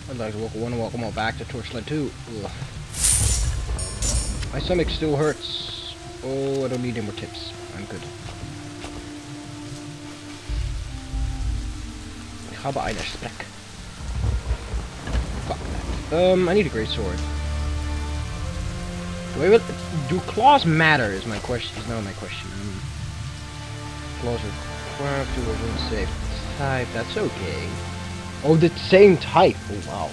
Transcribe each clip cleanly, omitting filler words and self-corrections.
I'd like to welcome all back to Torchlight 2. Ugh. My stomach still hurts. Oh, I don't need any more tips. I'm good. Ich habe einen Speck. Fuck that. I need a Greatsword. Do claws matter? Is my question. Is now my question. Claws require to within safe type. That's okay. Oh, the same type. Oh wow.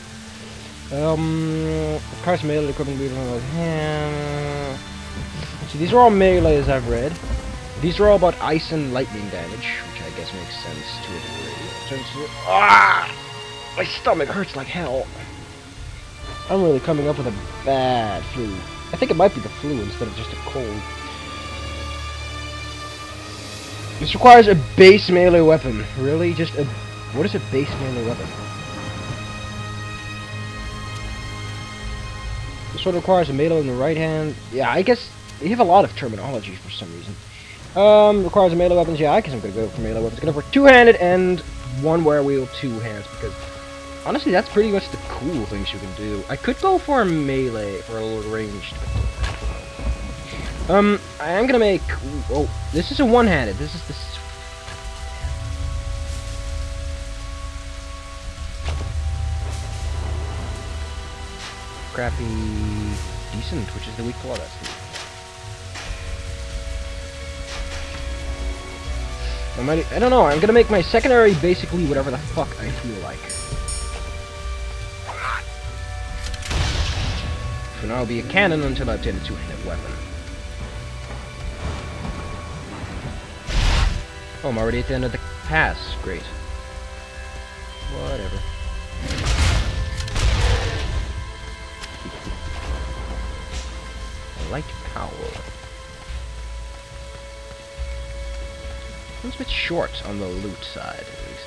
Cars melee equipment. See, these are all melees I've read. These are all about ice and lightning damage, which I guess makes sense to a degree. Ah! My stomach hurts like hell. I'm really coming up with a bad flu. I think it might be the flu instead of just a cold. This requires a base melee weapon. Really? Just a... What is a base melee weapon? This one requires a melee in the right hand. Yeah, I guess they have a lot of terminology for some reason. Requires a melee weapons. Yeah, I guess I'm gonna go for melee weapons. Gonna go for two-handed and one where wield two hands because honestly, that's pretty much the cool things you can do. I could go for a melee for a little ranged. I am gonna make. Oh, this is a one-handed. This is the. Crappy, decent, which is the weak claw. That's I don't know. I'm gonna make my secondary basically whatever the fuck I feel like. For now, I'll be a cannon until I obtain a two-handed weapon. Oh, I'm already at the end of the pass. Great. Whatever. Light power. It's a bit short on the loot side, at least.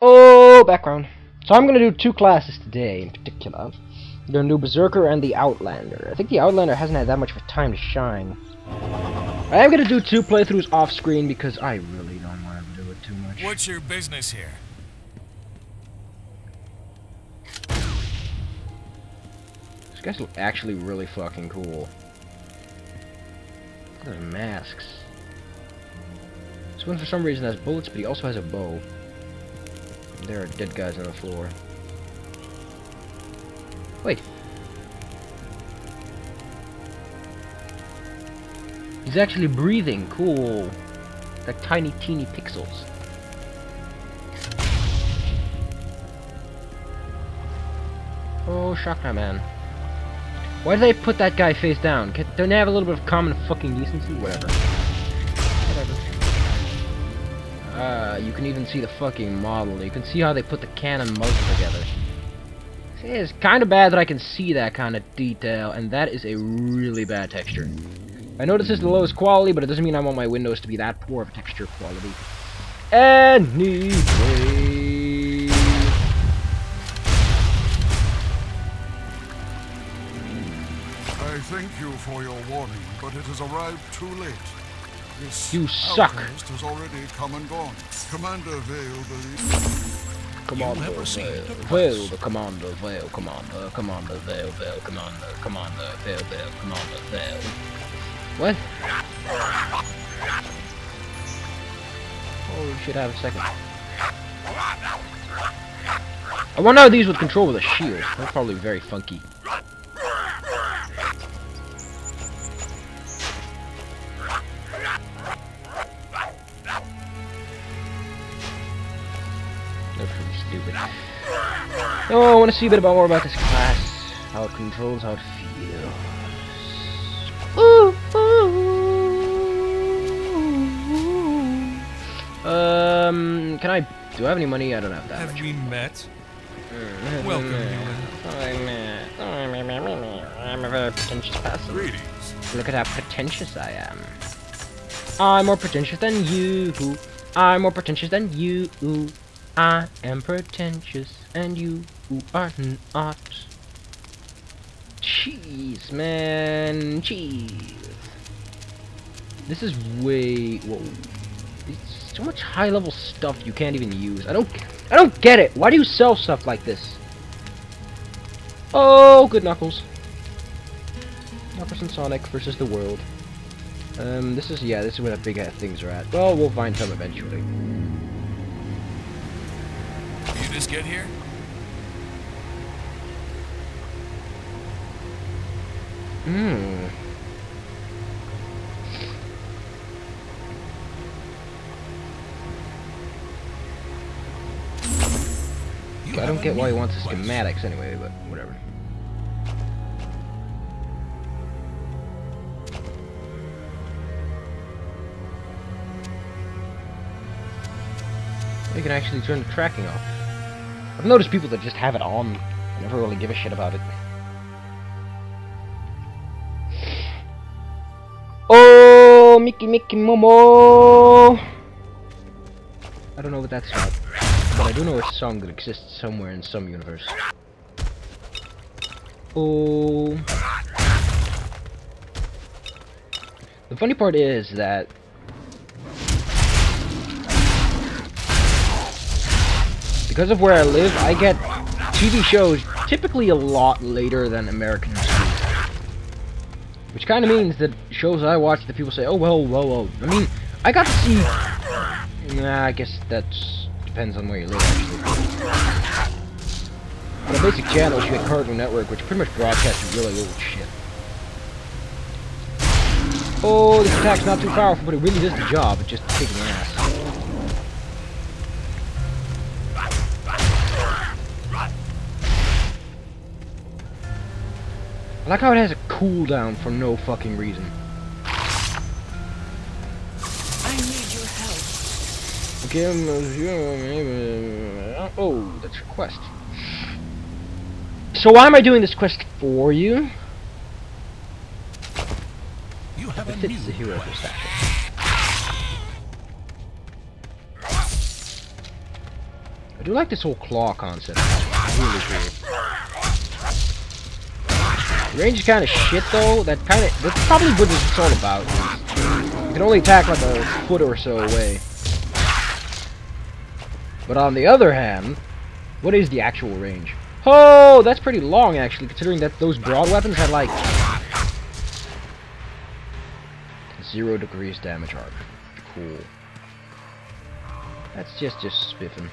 Oh, background. So I'm gonna do two classes today, in particular. I'm gonna do Berserker and the Outlander. I think the Outlander hasn't had that much of a time to shine. I am gonna do two playthroughs off-screen because I really don't want to do it too much. What's your business here? These guys look actually really fucking cool. Look at those masks. This one for some reason has bullets, but he also has a bow. There are dead guys on the floor. Wait. He's actually breathing. Cool. Like tiny, teeny pixels. Oh, Shaka Man. Why did they put that guy face down? Don't they have a little bit of common fucking decency? Whatever. You can even see the fucking model. You can see how they put the cannon muzzle together. See, it's kind of bad that I can see that kind of detail, and that is a really bad texture. I know this is the lowest quality, but it doesn't mean I want my windows to be that poor of a texture quality. Anyway... I thank you for your warning, but it has arrived too late. This you suck. outpost has already come and gone. Commander Vale believes. Commander Vale, Vale, the Commander Vale, Commander Vale, Vale, Commander Vale, Vale, Commander Vale. What? Oh, we should have a second. I wonder how these would control with a shield. They're probably very funky. Oh, I want to see a bit more about this class. How it controls, how it feels. Ooh, ooh. Can I... Do I have any money? I don't have that much. Have we met? Welcome, human. I'm a very pretentious person. Greetings. Look at how pretentious I am. I'm more pretentious than you. I'm more pretentious than you. I am pretentious, and you are not. Cheese, man, cheese. This is way... Whoa. It's so much high-level stuff you can't even use. I don't get it. Why do you sell stuff like this? Oh, good Knuckles. Knuckles and Sonic versus the world. This is where the big things are at. Well, we'll find some eventually. You just get here? I don't get why he wants the schematics anyway, but whatever. You can actually turn the tracking off. I've noticed people that just have it on. I never really give a shit about it. Oh, Mickey Momo! I don't know what that's about, but I do know a song that exists somewhere in some universe. Oh. The funny part is that because of where I live, I get TV shows typically a lot later than Americans do. Which kind of means that shows I watch that people say, oh, well. I mean, I got to see... Nah, I guess that depends on where you live, actually. But the basic channels, you get Cartoon Network, which pretty much broadcasts really old shit. Oh, this attack's not too powerful, but it really does the job. It's just kicking ass. I like how it has a cooldown for no fucking reason. I need your help. Okay, oh, that's your quest. So why am I doing this quest for you? You have If it's the hero pistachio. I do like this whole claw concept. It's really cool. Range is kind of shit though. That's probably what it's all about. You can only attack like a foot or so away. But on the other hand, what is the actual range? Oh, that's pretty long actually, considering that those broad weapons had like 0 degrees damage arc. Cool. That's just spiffing.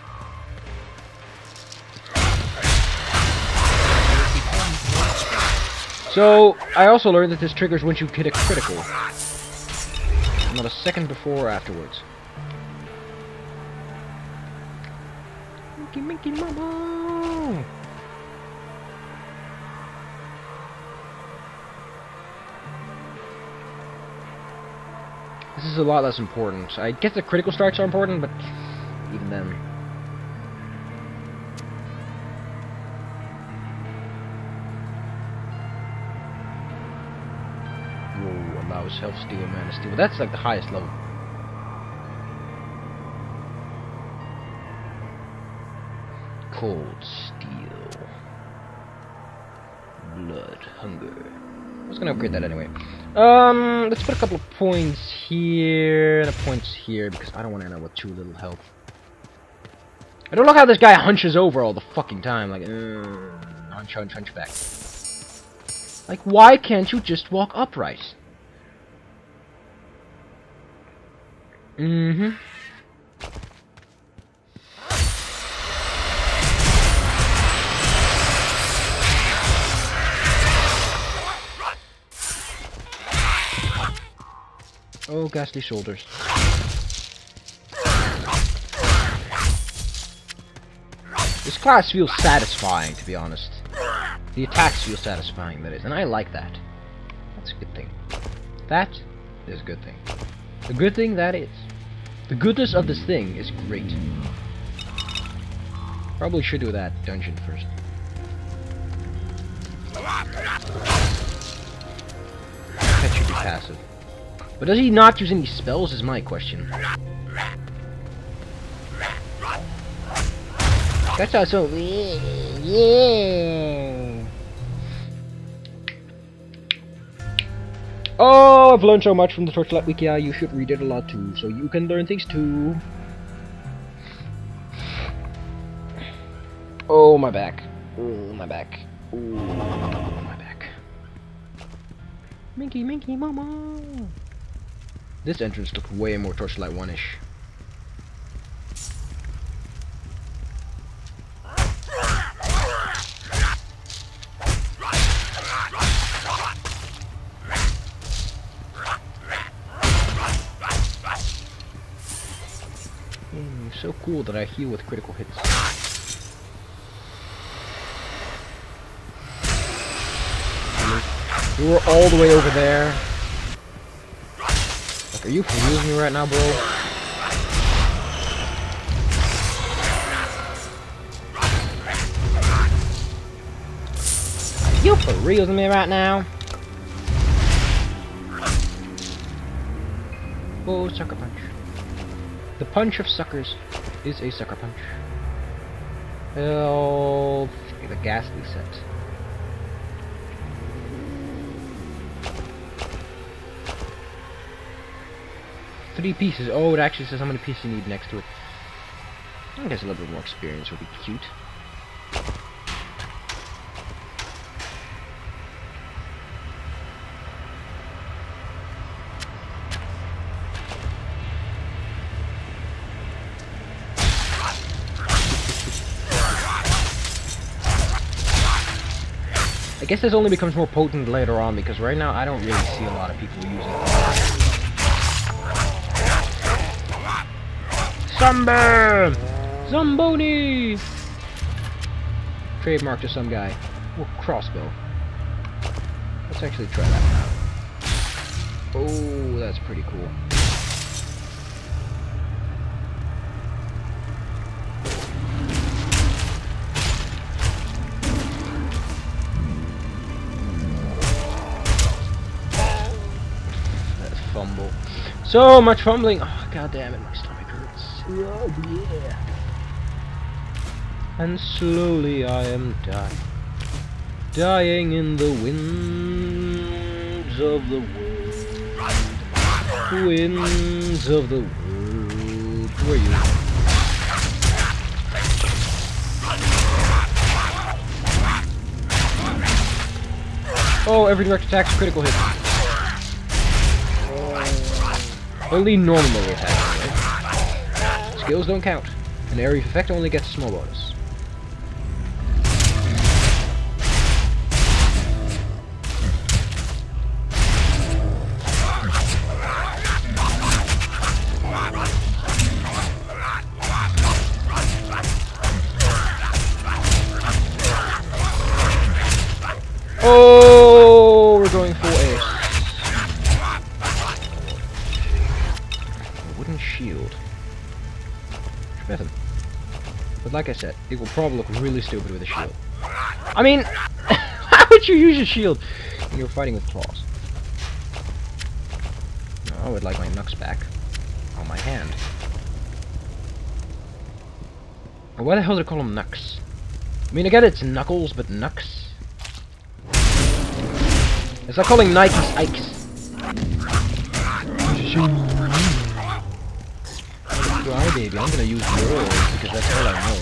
So, I also learned that this triggers once you hit a critical. Not a second before or afterwards. Mickey Mama! This is a lot less important. I guess the critical strikes are important, but even then. Allows health steal, mana steal. But that's like the highest level. Cold steel. Blood hunger. I was gonna upgrade that anyway. Let's put a couple of points here and points here because I don't want to end up with too little health. I don't like how this guy hunches over all the fucking time. Like, hunch back. Like, why can't you just walk upright? Oh, ghastly shoulders. This class feels satisfying, to be honest. The attacks feel satisfying, that is, and I like that. That's a good thing. That is a good thing. The good thing that is. The goodness of this thing is great. Probably should do that dungeon first. That should be passive. But does he not use any spells is my question. That's also... Yeah. Oh, I've learned so much from the Torchlight Wiki. You should read it a lot too, so you can learn things too. Oh, my back. Oh, my back. Oh, my back. Minky, Minky, Mama. This entrance looked way more Torchlight 1-ish. So cool that I heal with critical hits. You were all the way over there. Like, are you for real with me right now, bro? Are you for real with me right now? Oh, sucker punch. The punch of suckers is a sucker punch. Oh, the ghastly set. Three pieces. Oh, it actually says how many pieces you need next to it. I guess a little bit more experience would be cute. I guess this only becomes more potent later on, because right now I don't really see a lot of people using it. Sunburn! Zamboni! Trademark to some guy. Oh, crossbow. Let's actually try that now. Oh, that's pretty cool. Fumble. So much fumbling! Oh, god damn it, my stomach hurts. Oh, yeah. And slowly I am dying. Dying in the winds of the world. Winds of the world. Who are you? Oh, every direct attack's a critical hit. Only normal attacks, right? Skills don't count. An area of effect only gets a small bonus. Oh, we're going for a wooden shield. Better. But like I said, it will probably look really stupid with a shield. I mean, how would you use a shield when you're fighting with claws? No, I would like my knucks back on my hand. Why the hell do they call them knucks? I mean, I get it's knuckles, but knucks? It's like calling Nikes Ikes. Try, baby. I'm gonna use yours because that's all I know.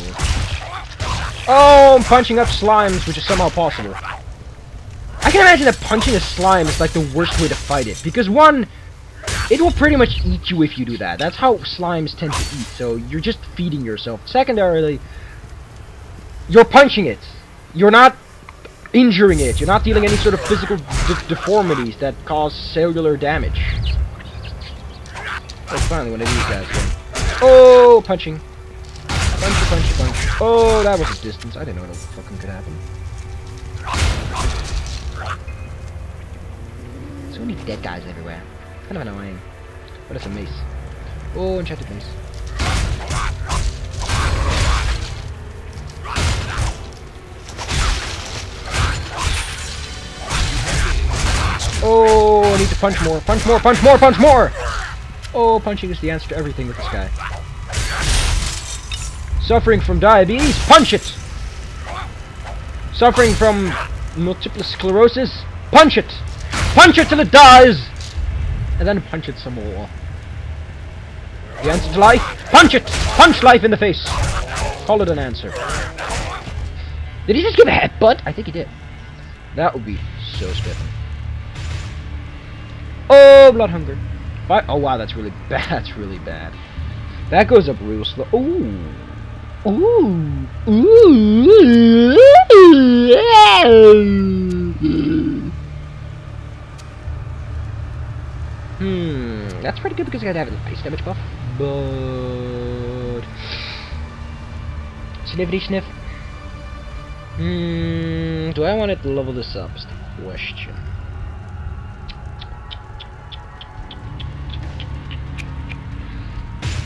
Oh, I'm punching up slimes, which is somehow possible. I can imagine that punching a slime is like the worst way to fight it, because one, it will pretty much eat you if you do that. That's how slimes tend to eat, so you're just feeding yourself. Secondarily, you're punching it. You're not injuring it. You're not dealing any sort of physical deformities that cause cellular damage. That's finally one of these guys then. Oh, punching. Punch, punch, punch. Oh, that was a distance. I didn't know what fucking could happen. So many dead guys everywhere. Kind of annoying. But it's a mace. Oh, enchanted mace. Oh, I need to punch more. Punch more, punch more, punch more! Oh, punching is the answer to everything with this guy. Suffering from diabetes? Punch it! Suffering from multiple sclerosis? Punch it! Punch it till it dies! And then punch it some more. The answer to life? Punch it! Punch life in the face! Call it an answer. Did he just give a headbutt? I think he did. That would be so spiffing. Oh, blood hunger. Oh wow, that's really bad. That's really bad. That goes up real slow. Ooh. Ooh. Ooh. That's pretty good because I gotta have a base damage buff. But sniffity sniff. Do I want it to level this up? Is the question.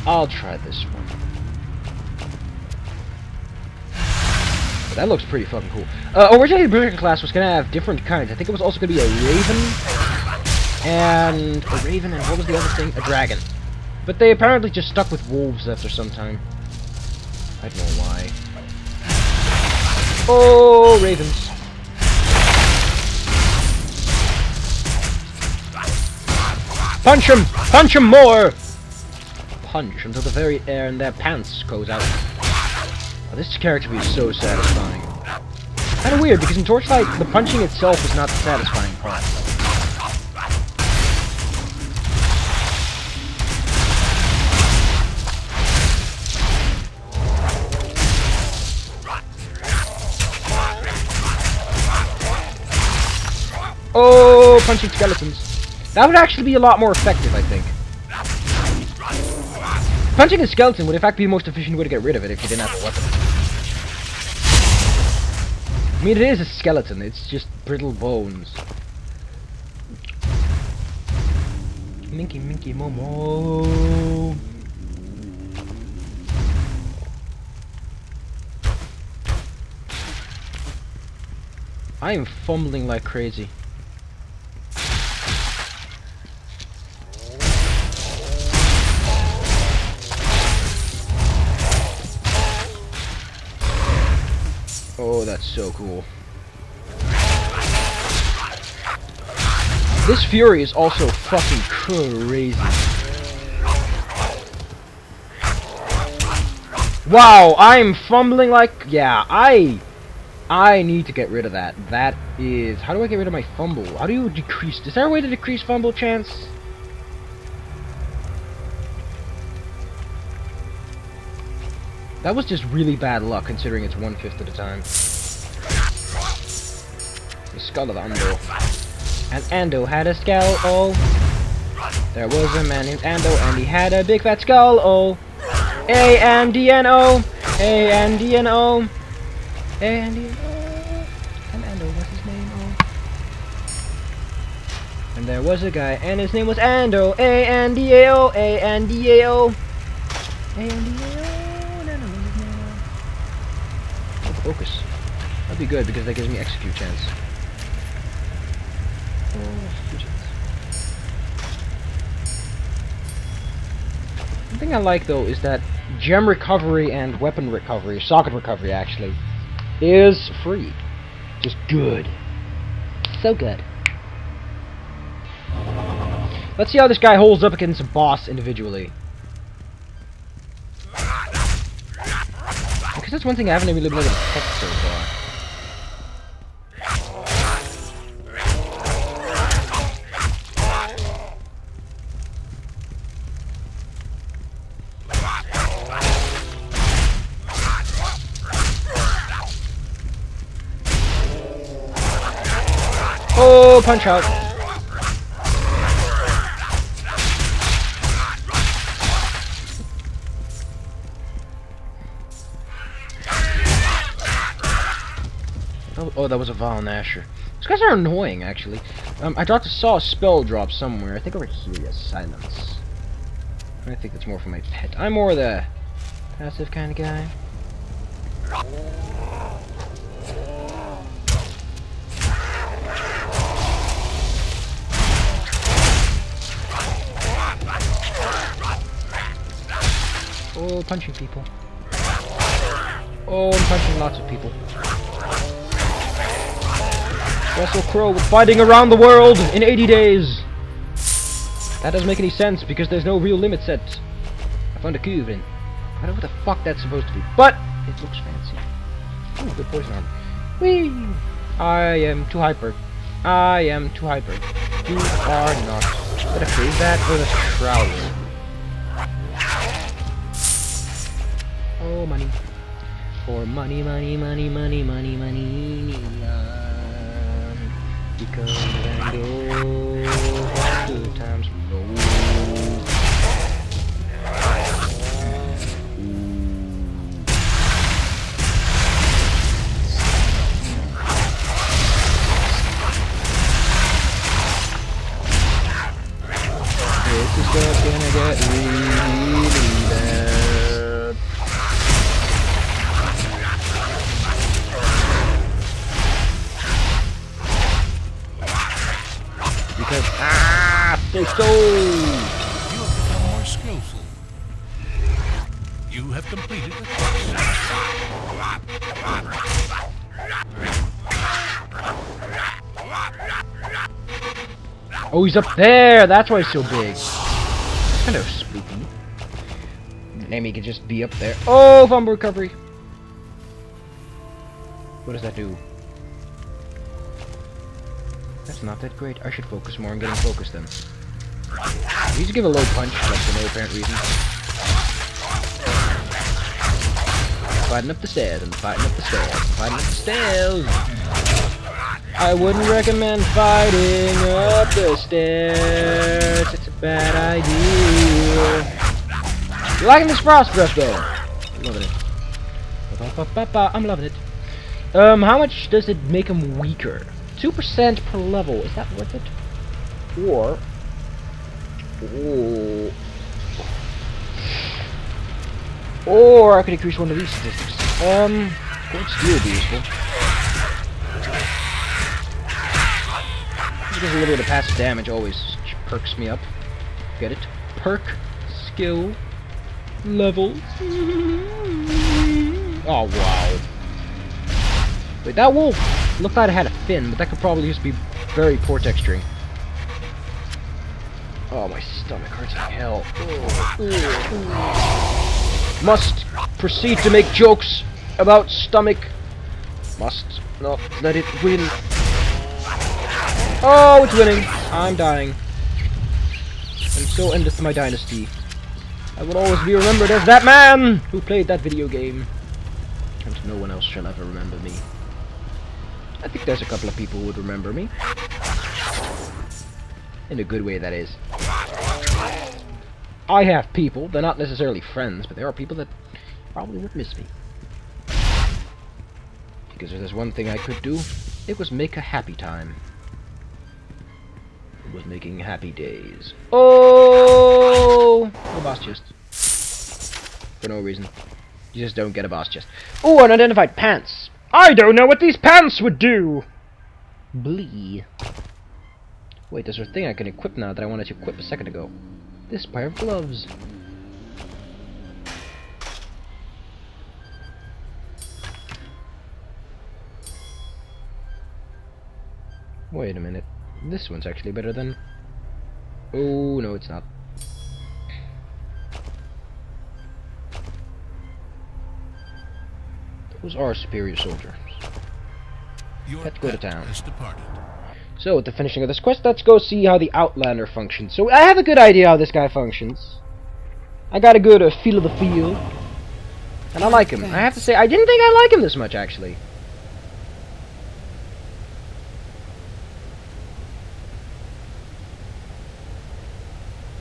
I'll try this one. That looks pretty fucking cool. Originally the Berserker class was gonna have different kinds. I think it was also gonna be a raven and what was the other thing? A dragon. But they apparently just stuck with wolves after some time. I don't know why. Oh, ravens. Punch him! Punch him more! Punch until the very air in their pants goes out. Oh, this character is so satisfying. Kind of weird, because in Torchlight, the punching itself is not the satisfying part. Oh, punching skeletons. That would actually be a lot more effective, I think. Punching a skeleton would in fact be the most efficient way to get rid of it if you didn't have a weapon. I mean, it is a skeleton, it's just brittle bones. Minky, minky, momo. I am fumbling like crazy. Oh, that's so cool. This Fury is also fucking crazy. Wow, I'm fumbling like... Yeah, I need to get rid of that. That is... How do I get rid of my fumble? How do you decrease... Is there a way to decrease fumble chance? That was just really bad luck, considering it's 1/5 of the time. The skull of Ando. And Ando had a skull, oh. There was a man named Ando, and he had a big fat skull, oh. A-N-D-N-O. A-N-D-N-O. A-N-D-N-O. And Ando was his name, oh. And there was a guy, and his name was Ando. A-N-D-A-O. A-N-D-A-O. A-N-D-A-O. Focus. That'd be good because that gives me execute chance. One thing I like though is that gem recovery and weapon recovery, socket recovery actually, is free. Just good. So good. Let's see how this guy holds up against a boss individually. Because that's one thing I haven't really been able to test so far. Oh, punch out. Oh, that was a Vile Nasher. These guys are annoying, actually. I saw a spell drop somewhere. I think over here, yes, silence. I think that's more for my pet. I'm more the passive kind of guy. Oh, punching people. Oh, I'm punching lots of people. Russell Crowe fighting around the world in 80 days! That doesn't make any sense because there's no real limit set. I found a cube in. I don't know what the fuck that's supposed to be, but it looks fancy. Ooh, good poison armor. Whee! I am too hyper. I am too hyper. You are not. Did I freeze that? Oh, that's shroud. Oh, money. For money, money, money, money, money, money. Because I go good times roll. This is just gonna get really bad. Because they sold. You have become more skillful. You have completed the quest. Oh, he's up there! That's why he's so big. Kind of spooky. Maybe he could just be up there. Oh, fumble recovery! What does that do? That's not that great. I should focus more on getting focused then. You just give a low punch, like for no apparent reason. Fighting up the stairs, and fighting up the stairs, and fighting up the stairs. I wouldn't recommend fighting up the stairs. It's a bad idea. You liking this frost breath though? I'm loving it. I'm loving it. How much does it make him weaker? 2% per level. Is that worth it? Or I could increase one of these statistics. Gold steel would be useful. Because a little bit of passive damage always perks me up. Get it? Perk, skill, level. Oh wow! Wait, that wolf looked like it had a fin, but that could probably just be very poor texturing. Oh, my stomach hurts like hell. Must proceed to make jokes about stomach. Must not let it win. Oh, it's winning. I'm dying. And so endeth my dynasty. I will always be remembered as that man who played that video game. And no one else shall ever remember me. I think there's a couple of people who would remember me. In a good way, that is. I have people, they're not necessarily friends, but there are people that probably would miss me. Because if there's one thing I could do, it was make a happy time. It was making happy days. Oh! No boss chest. For no reason. You just don't get a boss chest. Oh, unidentified pants! I don't know what these pants would do! Blee. Wait, there's a thing I can equip now that I wanted to equip a second ago. This pair of gloves. Wait a minute. This one's actually better than... Oh, no, it's not. Those are superior soldiers. Let's go to town. So, with the finishing of this quest, let's go see how the Outlander functions. So, I have a good idea how this guy functions. I got a good feel of the field. And I like him. I have to say, I didn't think I like him this much, actually.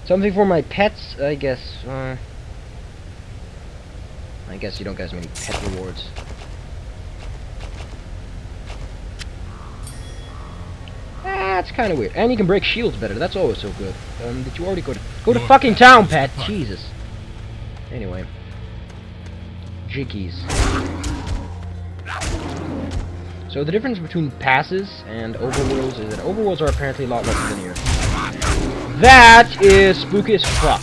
Something for my pets, I guess. I guess you don't get as many pet rewards. That's kind of weird. And you can break shields better. That's always so good. Did you already go to fucking town, pet? Jesus. Anyway. Jiggies. So the difference between passes and overworlds is that overworlds are apparently a lot less linear. That is spooky as fuck.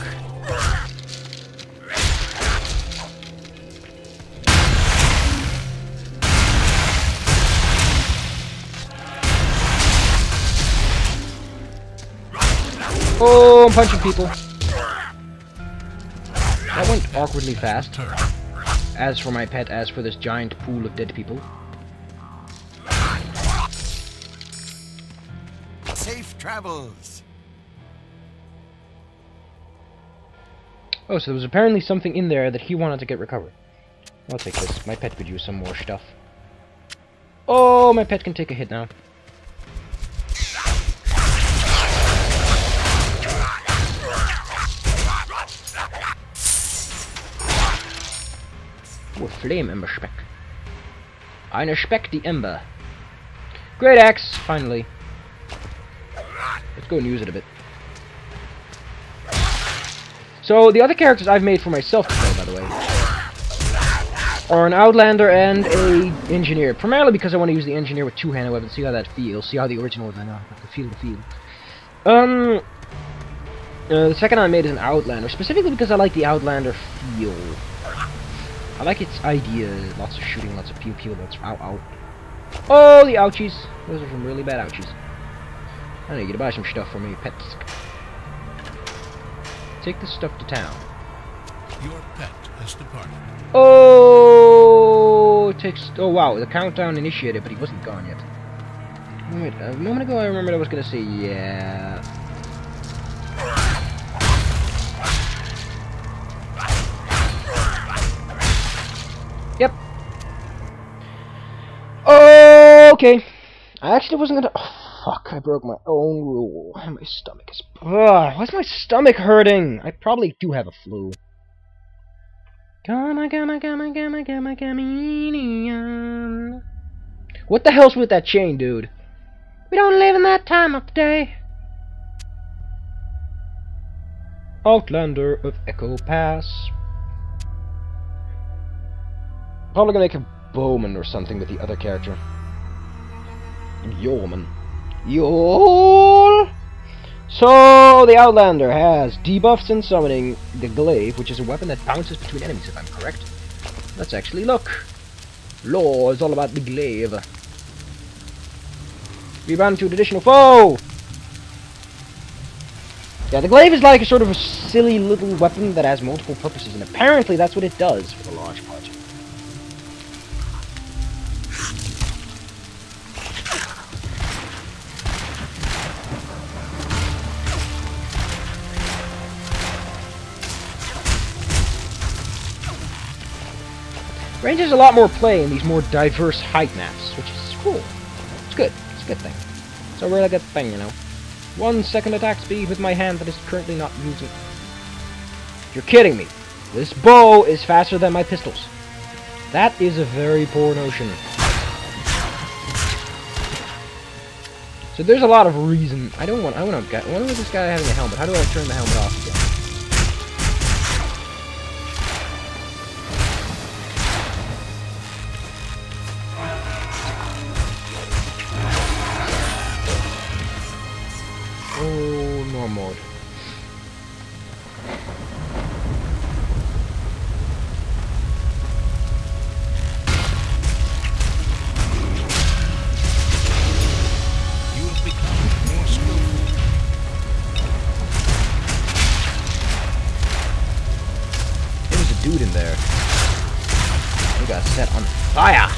Oh, I'm punching people. That went awkwardly fast. As for my pet, as for this giant pool of dead people. travels. Oh, so there was apparently something in there that he wanted to get recovered. I'll take this. My pet could use some more stuff. Oh, my pet can take a hit now. Oh, Flame Ember Speck. Eine Speck die Ember. Great axe, finally. Let's go and use it a bit. So, the other characters I've made for myself to play, by the way, are an Outlander and a Engineer. Primarily because I want to use the Engineer with two-handed weapons, see how that feels, see how the original was, I know, I can feel the feel. The second I made is an Outlander, specifically because I like the Outlander feel. I like its idea, lots of shooting, lots of pew-pew, lots of ow-ow. Oh, the ouchies! Those are some really bad ouchies. I need you to buy some stuff for me, pets. Take this stuff to town. Your pet has departed. Oh, it takes. Oh wow, the countdown initiated, but he wasn't gone yet. Wait, a moment ago I remembered I was gonna say yeah. Yep. Okay. I actually wasn't gonna. Oh, fuck! I broke my own rule. My stomach is. Ugh, why's my stomach hurting? I probably do have a flu. Come on. What the hell's with that chain, dude? We don't live in that time of day. Outlander of Echo Pass. Probably gonna make a bowman or something with the other character. Yeoman. Yol! So, the Outlander has debuffs in summoning the glaive, which is a weapon that bounces between enemies, if I'm correct. Let's actually look. Law is all about the glaive. Rebound to an additional foe! Yeah, the glaive is like a sort of a silly little weapon that has multiple purposes, and apparently that's what it does for the large part. Range has a lot more play in these more diverse height maps, which is cool. It's good. It's a good thing. It's a really good thing, you know. 1 second attack speed with my hand that is currently not using. You're kidding me. This bow is faster than my pistols. That is a very poor notion. So there's a lot of reason. I want this guy having a helmet. How do I turn the helmet off again? Oh, normal mode. You have become more skillful. There was a dude in there. He got set on fire.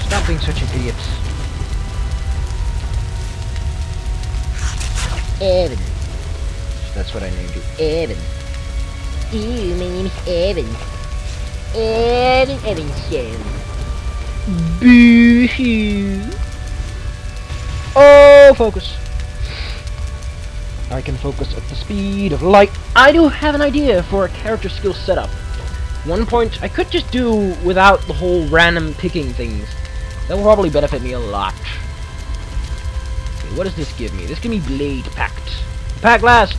Stop being such an idiot. Evan. That's what I named you. Evan. Ew, my name is Evan. Evan Evanson. Boo-hoo. Oh, focus. I can focus at the speed of light. I do have an idea for a character skill setup. One point I could just do without the whole random picking things. That will probably benefit me a lot. What does this give me? This gives me Blade Pact. Pact last.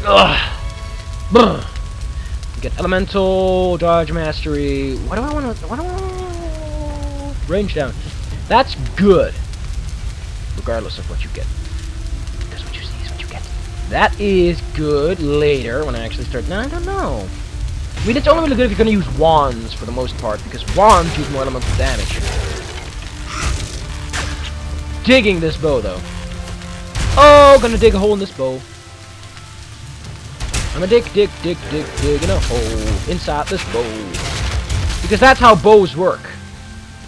Ugh. Get Elemental, Dodge Mastery. What do I want to? Range down. That's good. Regardless of what you get. Because what you see is what you get. That is good later when I actually start. No, I don't know. I mean, it's only really good if you're going to use wands for the most part, because wands use more elemental damage. Digging this bow, though. Oh, gonna dig a hole in this bow. I'm gonna dig in a hole inside this bow. Because that's how bows work.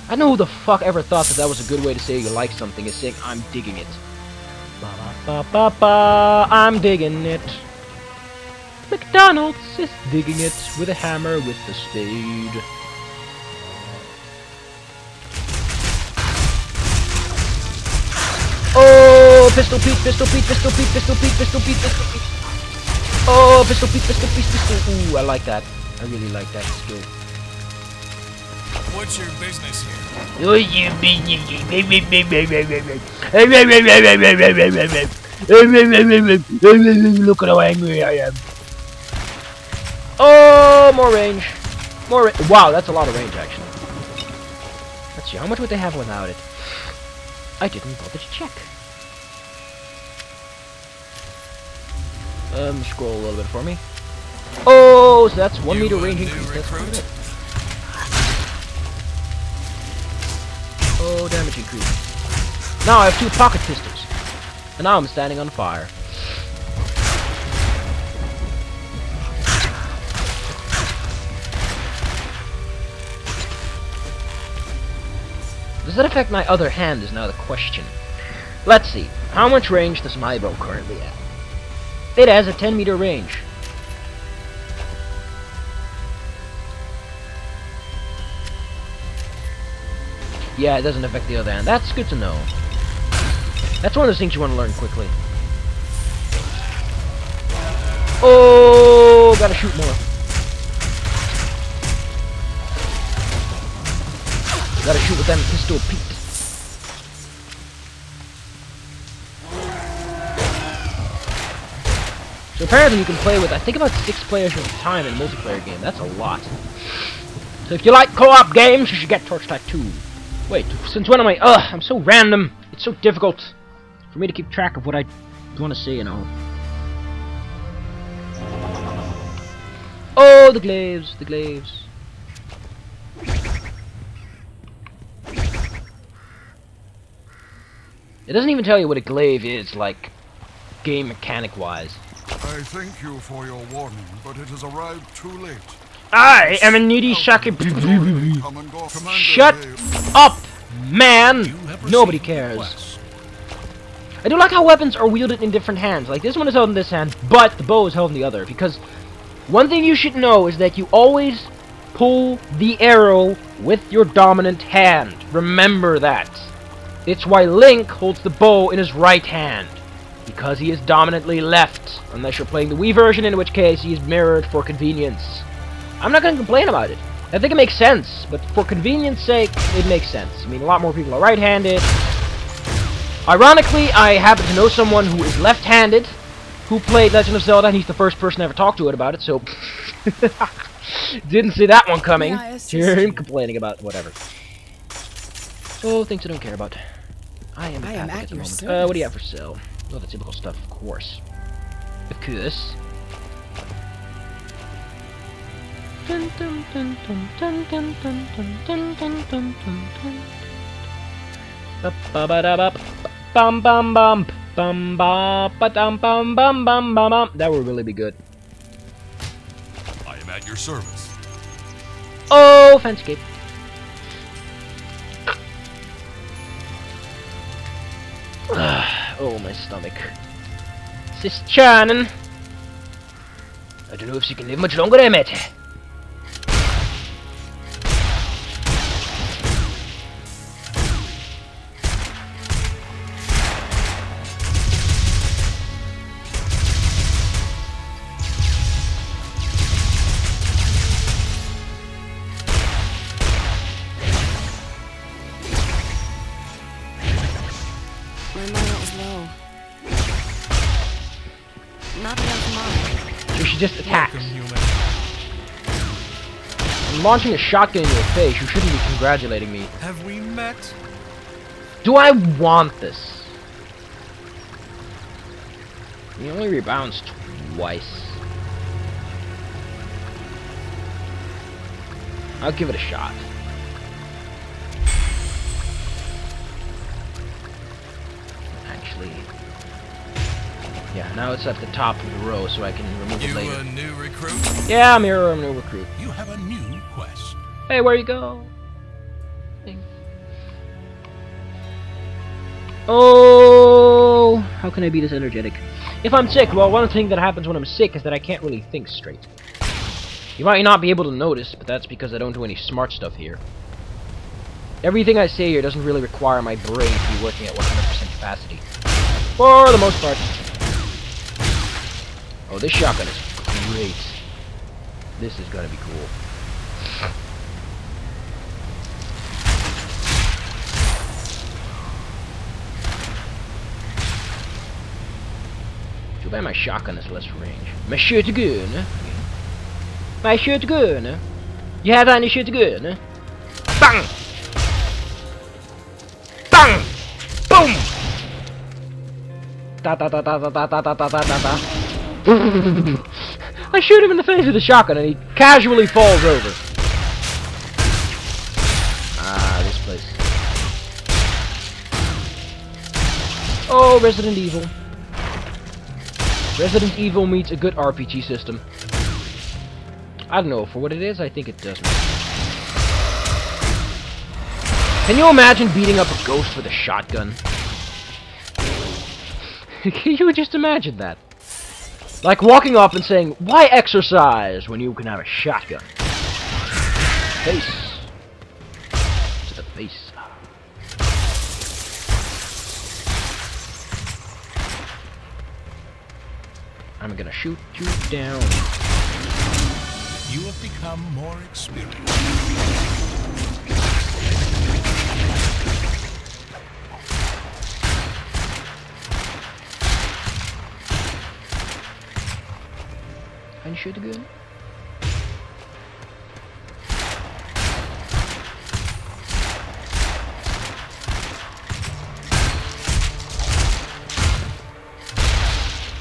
I don't know who the fuck ever thought that that was a good way to say you like something, is saying, I'm digging it. Ba ba ba ba ba, I'm digging it. McDonald's is digging it with a hammer with the spade. Oh, pistol Pete, pistol Pete, pistol Pete, pistol Pete, pistol Pete, pistol Pete. Oh, pistol Pete, pistol Pete, pistol. Ooh, I like that. I really like that skill. What's your business here? Look at how angry I am. Oh, more range. More wow, that's a lot of range, actually. Let's see, how much would they have without it? I didn't bother to check. Scroll a little bit for me. Oh, so that's 1 meter range increase. That's pretty good. Oh, damage increase. Now I have 2 pocket pistols. And now I'm standing on fire. Does that affect my other hand is now the question. Let's see. How much range does my bow currently have? It has a 10 meter range. Yeah, it doesn't affect the other hand. That's good to know. That's one of those things you want to learn quickly. Oh, gotta shoot more. Gotta shoot with them pistol Pete. So apparently you can play with, I think, about 6 players at a time in a multiplayer game. That's a lot. So if you like co-op games, you should get Torchlight 2. Wait, since when am I... Ugh, I'm so random. It's so difficult for me to keep track of what I want to say, you know. Oh, the glaives, the glaives. It doesn't even tell you what a glaive is, like, game mechanic-wise. I thank you for your warning, but it has arrived too late. I am a needy sucker. Come and go. Commander Shut Dave. up, man! You have Nobody received cares. requests. I do like how weapons are wielded in different hands. Like, this one is held in this hand, but the bow is held in the other. Because one thing you should know is that you always pull the arrow with your dominant hand. Remember that. It's why Link holds the bow in his right hand. Because he is dominantly left. Unless you're playing the Wii version, in which case he is mirrored for convenience. I'm not going to complain about it. I think it makes sense, but for convenience sake, it makes sense. I mean, a lot more people are right-handed. Ironically, I happen to know someone who is left-handed, who played Legend of Zelda, and he's the first person I ever talked to it about it, so... Didn't see that one coming. Hear him complaining about whatever. So, things I don't care about. I am at the moment. What do you have for sale? All the typical stuff, of course. Of course. Dun, dun, dun, dun, dun, dun, dun, dun, dun, dun, dun, dun. Bum bum bum bum ba ba dum bum bum bum bum bum. That would really be good. I am at your service. Oh, fanscape. Oh, my stomach. It's churning. I don't know if she can live much longer, I met. My mana is low. Not enough mana. So she just attacks. Welcome, human. I'm launching a shotgun in your face. You shouldn't be congratulating me. Have we met? Do I want this? He only rebounds twice. I'll give it a shot. Actually, yeah, now it's at the top of the row, so I can remove it You later. a new recruit? Yeah, I'm here. I'm a new recruit. You have a new quest. Hey, where you go? Oh, how can I be this energetic? If I'm sick, well, one thing that happens when I'm sick is that I can't really think straight. You might not be able to notice, but that's because I don't do any smart stuff here. Everything I say here doesn't really require my brain to be working at 100% capacity. For the most part. Oh, this shotgun is great. This is gonna be cool. Too bad my shotgun is less range. My shotgun. My shotgun. You have any shotgun? Bang! Bang! Boom! Da da da da da da da da da da da. I shoot him in the face with a shotgun and he casually falls over. Ah, this place. Oh, Resident Evil. Resident Evil meets a good RPG system. I don't know, for what it is, I think it does. Can you imagine beating up a ghost with a shotgun? Can you just imagine that? Like walking up and saying, "Why exercise when you can have a shotgun?" Face. To the face. I'm gonna shoot you down. You have become more experienced. Can you shoot again?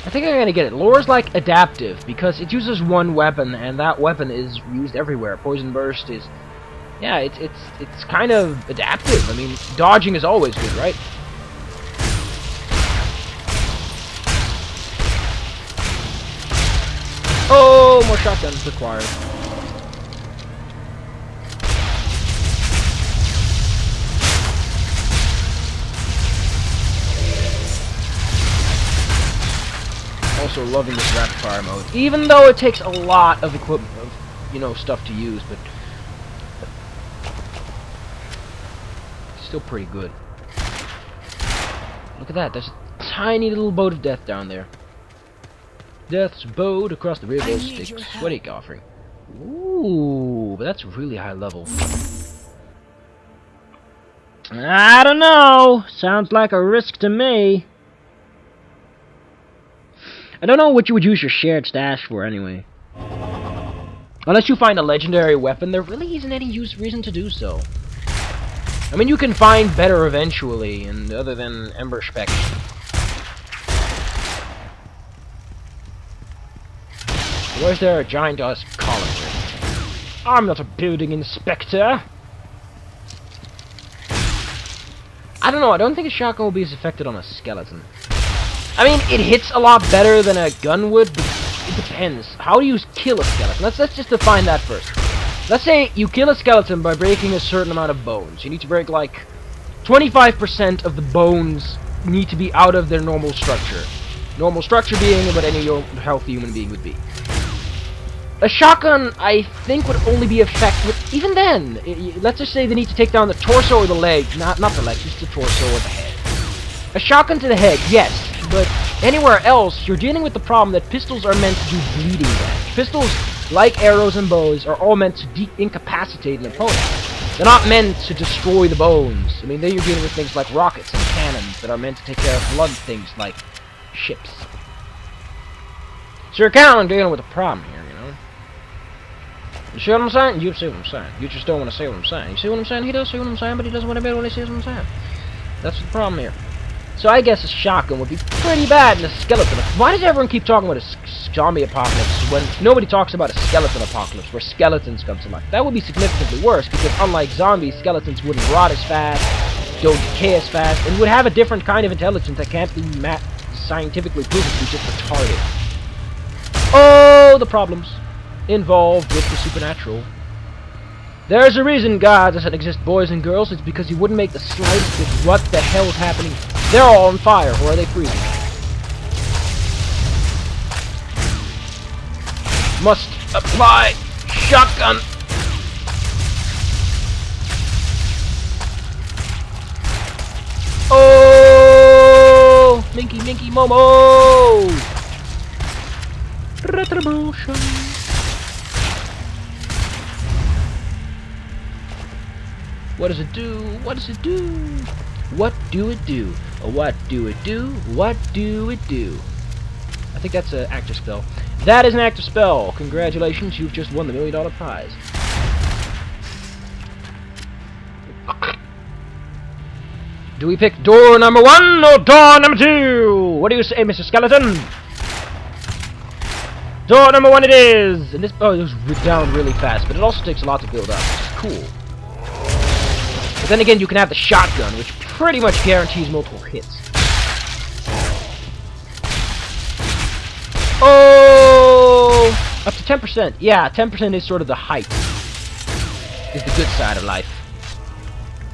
I think I'm gonna get it. Lore's like adaptive because it uses one weapon, and that weapon is used everywhere. Poison burst is, yeah, it's kind of adaptive. I mean, dodging is always good, right? Oh, more shotguns required. Also loving this rapid fire mode, even though it takes a lot of equipment, you know, stuff to use, but still pretty good. Look at that, there's a tiny little boat of death down there. Death's boat across the river, sticks. What are you offering? Ooh, but that's really high level. I don't know. Sounds like a risk to me. I don't know what you would use your shared stash for anyway. Unless you find a legendary weapon, there really isn't any reason to do so. I mean, you can find better eventually, and other than Ember Spec. Where's there a giant ass column here? I'm not a building inspector! I don't know, I don't think a shotgun will be as effective on a skeleton. I mean, it hits a lot better than a gun would, but it depends. How do you kill a skeleton? Let's just define that first. Let's say you kill a skeleton by breaking a certain amount of bones. You need to break like 25% of the bones need to be out of their normal structure. Normal structure being what any healthy human being would be. A shotgun, I think, would only be effective. Even then, let's just say they need to take down the torso or the leg. Not the legs, just the torso or the head. A shotgun to the head, yes, but anywhere else, you're dealing with the problem that pistols are meant to do bleeding damage. Pistols, like arrows and bows, are all meant to incapacitate an opponent. They're not meant to destroy the bones. I mean, then you're dealing with things like rockets and cannons that are meant to take care of blunt things like ships. So you're kind of dealing with a problem here, you know? You see what I'm saying? You see what I'm saying. You just don't want to say what I'm saying. You see what I'm saying? He does see what I'm saying, but he doesn't want to admit when he sees what I'm saying. That's the problem here. So I guess a shotgun would be pretty bad in a skeleton. Why does everyone keep talking about a zombie apocalypse when nobody talks about a skeleton apocalypse where skeletons come to life? That would be significantly worse because unlike zombies, skeletons wouldn't rot as fast, don't decay as fast, and would have a different kind of intelligence that can't be scientifically proven to be just retarded. Oh, the problems involved with the supernatural. There's a reason God doesn't exist, boys and girls. It's because he wouldn't make the slightest of what the hell is happening. They're all on fire, or are they freezing? Must apply shotgun. Oh, Minky, Minky, Momo. Retribution. What does it do? What does it do? What do it do? What do it do? What do it do? I think that's an active spell. That is an active spell. Congratulations, you've just won the $1 million prize. Do we pick door number 1 or door number 2? What do you say, Mr. Skeleton? Door number 1 it is! And this bow goes down really fast, but it also takes a lot to build up, which is cool. But then again, you can have the shotgun, which pretty much guarantees multiple hits. Oh! Up to 10%. Yeah, 10% is sort of the height. Is the good side of life.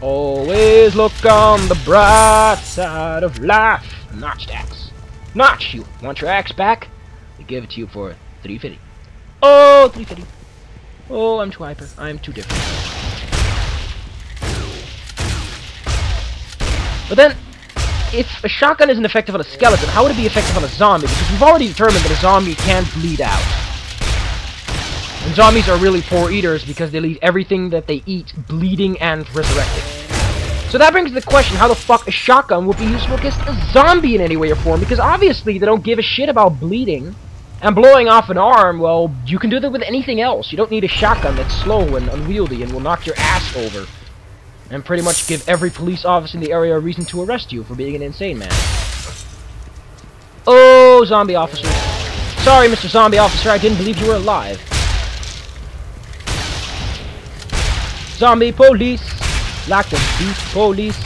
Always look on the bright side of life. Notched axe. Notch, you want your axe back? We give it to you for $3.50. Oh, $3.50. Oh, I'm too hyper. I'm too different. But then, if a shotgun isn't effective on a skeleton, how would it be effective on a zombie? Because we've already determined that a zombie can bleed out. And zombies are really poor eaters because they leave everything that they eat bleeding and resurrecting. So that brings the question, how the fuck a shotgun would be useful against a zombie in any way or form? Because obviously they don't give a shit about bleeding. And blowing off an arm, well, you can do that with anything else. You don't need a shotgun that's slow and unwieldy and will knock your ass over. And pretty much give every police officer in the area a reason to arrest you for being an insane man. Oh, zombie officer. Sorry, Mr. Zombie Officer, I didn't believe you were alive. Zombie police, like the beast police.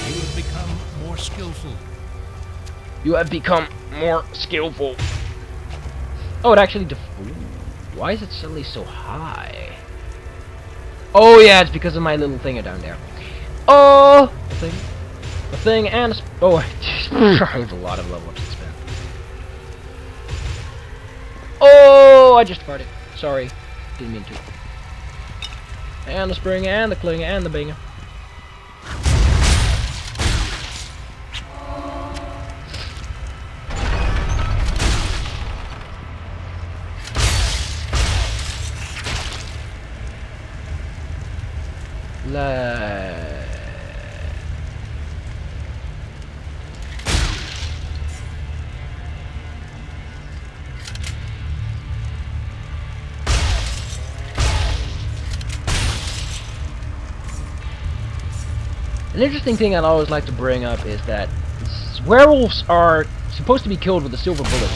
You have become more skillful. You have become more skillful. Oh, it actually ooh, why is it suddenly so high? Oh yeah, it's because of my little thing down there. Oh, a thing, and a oh, I have a lot of level ups to spend. Oh, I just farted. Sorry, didn't mean to. And the spring, and the cling, and the bing. An interesting thing I'd always like to bring up is that werewolves are supposed to be killed with a silver bullet.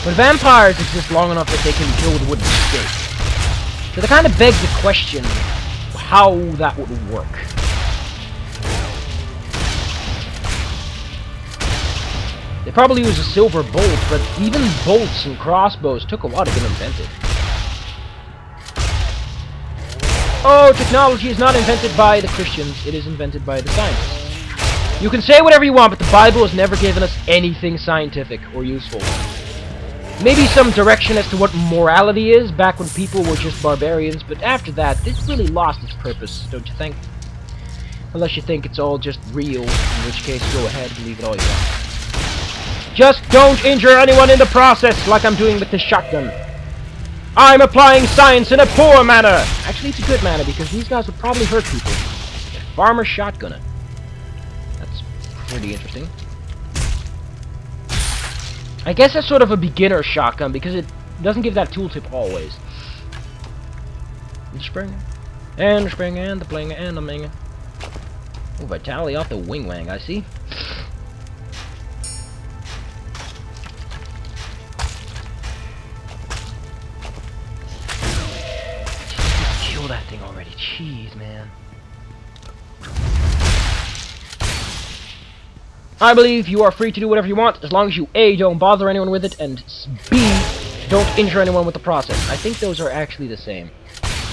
But vampires exist long enough that they can be killed with a wooden stake. So that kind of begs the question how that would work. They probably use a silver bolt, but even bolts and crossbows took a while to get invented. Oh, technology is not invented by the Christians, it is invented by the scientists. You can say whatever you want, but the Bible has never given us anything scientific or useful. Maybe some direction as to what morality is back when people were just barbarians, but after that, it's really lost its purpose, don't you think? Unless you think it's all just real, in which case go ahead and believe it all you want. Just don't injure anyone in the process like I'm doing with this shotgun. I'm applying science in a poor manner! Actually, it's a good manner, because these guys would probably hurt people. Farmer shotgunner. That's pretty interesting. I guess that's sort of a beginner shotgun, because it doesn't give that tooltip always. And the spring, and the pling, and the ming. Oh, vitality off the wing wang, I see. That thing already. Jeez, man. I believe you are free to do whatever you want, as long as you A, don't bother anyone with it, and B, don't injure anyone with the process. I think those are actually the same.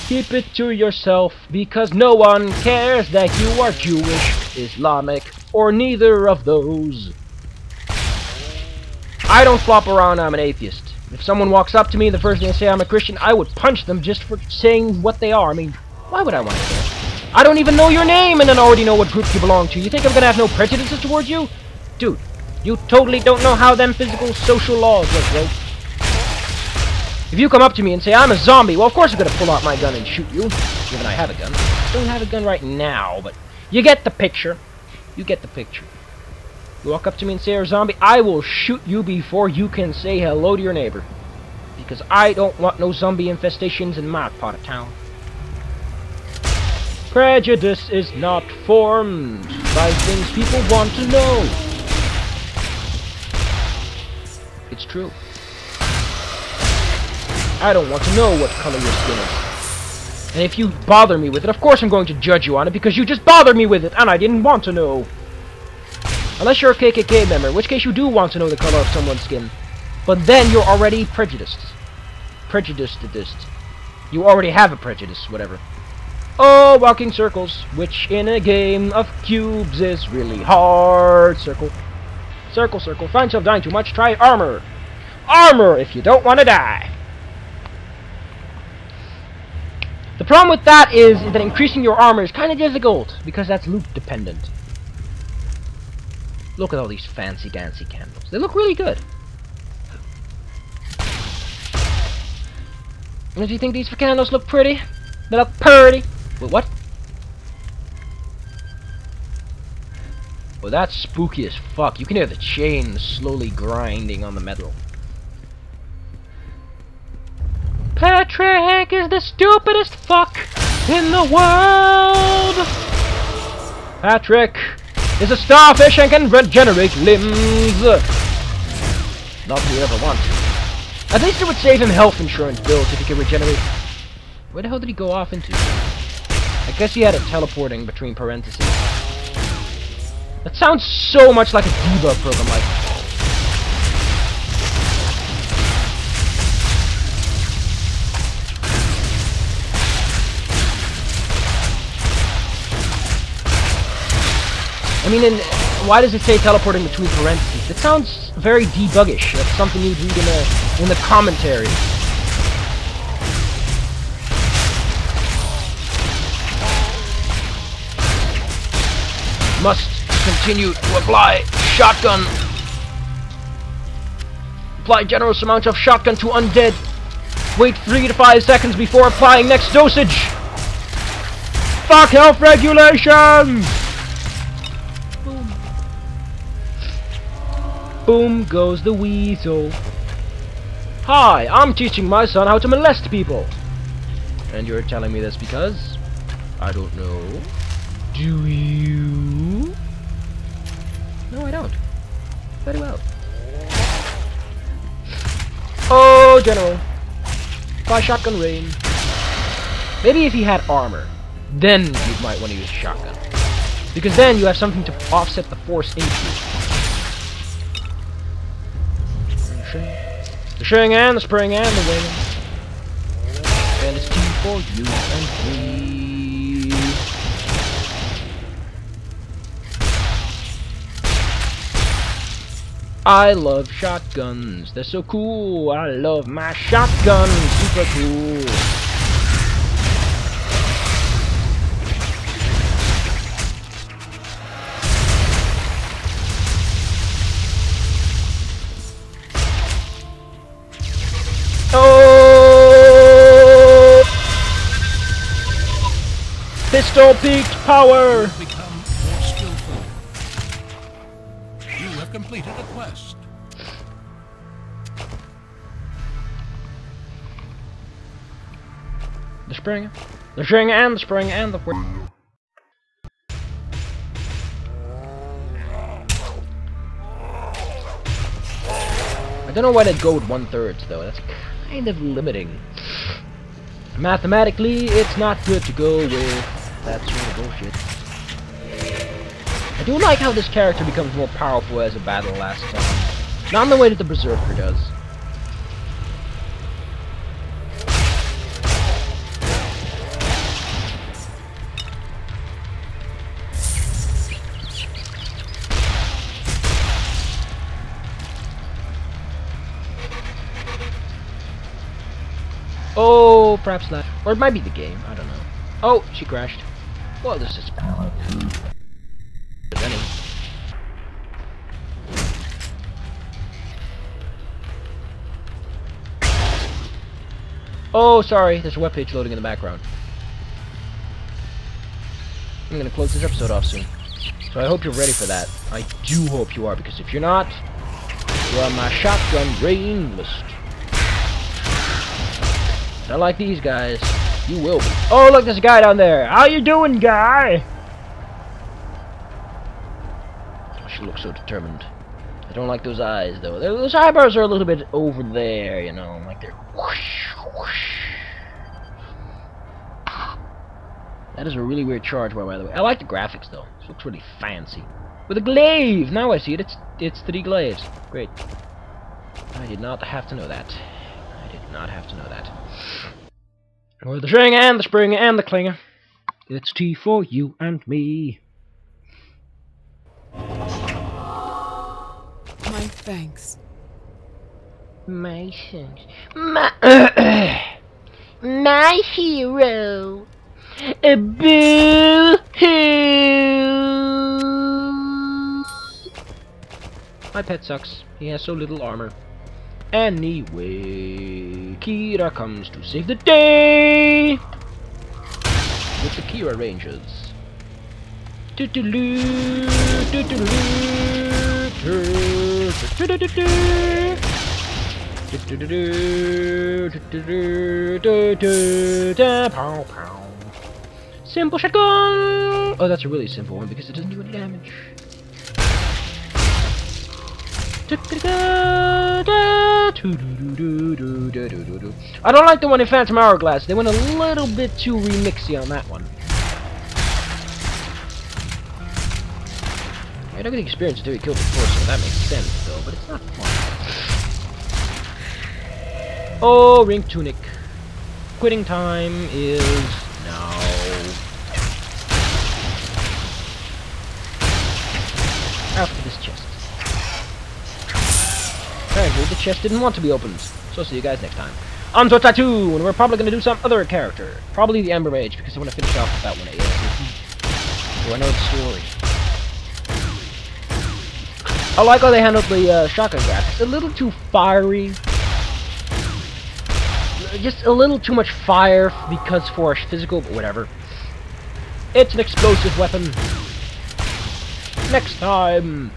Keep it to yourself, because no one cares that you are Jewish, Islamic, or neither of those. I don't flop around, I'm an atheist. If someone walks up to me, the first thing they say I'm a Christian, I would punch them just for saying what they are. I mean, why would I want to care? I don't even know your name and then already know what group you belong to. You think I'm gonna have no prejudices towards you? Dude, you totally don't know how them physical, social laws work, bro. If you come up to me and say I'm a zombie, well, of course I'm gonna pull out my gun and shoot you, given I have a gun. I don't have a gun right now, but you get the picture. You get the picture. You walk up to me and say you're a zombie, I will shoot you before you can say hello to your neighbor. Because I don't want no zombie infestations in my part of town. Prejudice is not formed by things people want to know. It's true. I don't want to know what color your skin is. And if you bother me with it, of course I'm going to judge you on it because you just bothered me with it and I didn't want to know. Unless you're a KKK member, in which case you do want to know the color of someone's skin. But then you're already prejudiced. Prejudiced. You already have a prejudice, whatever. Oh, walking circles, which in a game of cubes is really hard. Circle. Circle, circle. Find yourself dying too much, try armor. Armor if you don't want to die. The problem with that is that increasing your armor is kind of difficult, because that's loot dependent. Look at all these fancy-dancy candles. They look really good. And if you think these candles look pretty, they look pretty. Wait, what? Well, that's spooky as fuck. You can hear the chain slowly grinding on the metal. Patrick is the stupidest fuck in the world! Patrick is a starfish and can regenerate limbs! Not that you ever want. At least it would save him health insurance bills if he could regenerate. Where the hell did he go off into? I guess he had it teleporting between parentheses. That sounds so much like a debug program, like... I mean, why does it say teleporting between parentheses? It sounds very debuggish. That's something you'd read in the commentary. Must continue to apply shotgun. Apply generous amounts of shotgun to undead. Wait 3 to 5 seconds before applying next dosage. Fuck health regulations! Boom. Boom goes the weasel. Hi, I'm teaching my son how to molest people. And you're telling me this because? I don't know. Do you? No, I don't. Very well. Oh, General. By shotgun range. Maybe if he had armor, then you might want to use a shotgun. Because then you have something to offset the force into. The shooting and the spraying and the waiting. And it's 2 for you and 3. I love shotguns. They're so cool. I love my shotgun. Super cool. Oh! Pistol peaked power. Become more skillful. You have completed a quest. The spring and the spring and the I don't know why they'd go with 1/3 though. That's kind of limiting. Mathematically, it's not good to go with that sort of bullshit. I do like how this character becomes more powerful as a battle lasts on. Not in the way that the Berserker does. Oh, perhaps not. Or it might be the game. I don't know. Oh, she crashed. Well, this is... Any. Oh, sorry. There's a webpage loading in the background. I'm gonna close this episode off soon. So I hope you're ready for that. I do hope you are, because if you're not, you are my shotgun rain list. Not like these guys. You will be. Oh, look, there's a guy down there. How you doing, guy? Oh, she looks so determined. I don't like those eyes, though. Those eyebrows are a little bit over there, you know, like they're whoosh, whoosh. That is a really weird charge bar, by the way. I like the graphics, though. This looks really fancy. With a glaive! Now I see it. It's 3 glaives. Great. I did not have to know that. I did not have to know that. With the string and the spring and the clinger, it's tea for you and me. My thanks. My thanks. My hero. Boo-hoo! My pet sucks. He has so little armor. Anyway, Kira comes to save the day with the Kira Rangers. Simple shotgun! Oh, that's a really simple one because it doesn't do any damage. I don't like the one in Phantom Hourglass. They went a little bit too remixy on that one. I don't get the experience until you kill the force, so that makes sense though, but it's not fun. Oh, ring tunic. Quitting time is now. After this chest. Apparently, the chest didn't want to be opened. So see you guys next time. On to Tattoo, and we're probably going to do some other character. Probably the Ember Mage, because I want to finish off with that one ASAP. So I know the story. I like how they handled the shotgun graphics. A little too fiery. Just a little too much fire because for physical, but whatever. It's an explosive weapon. Next time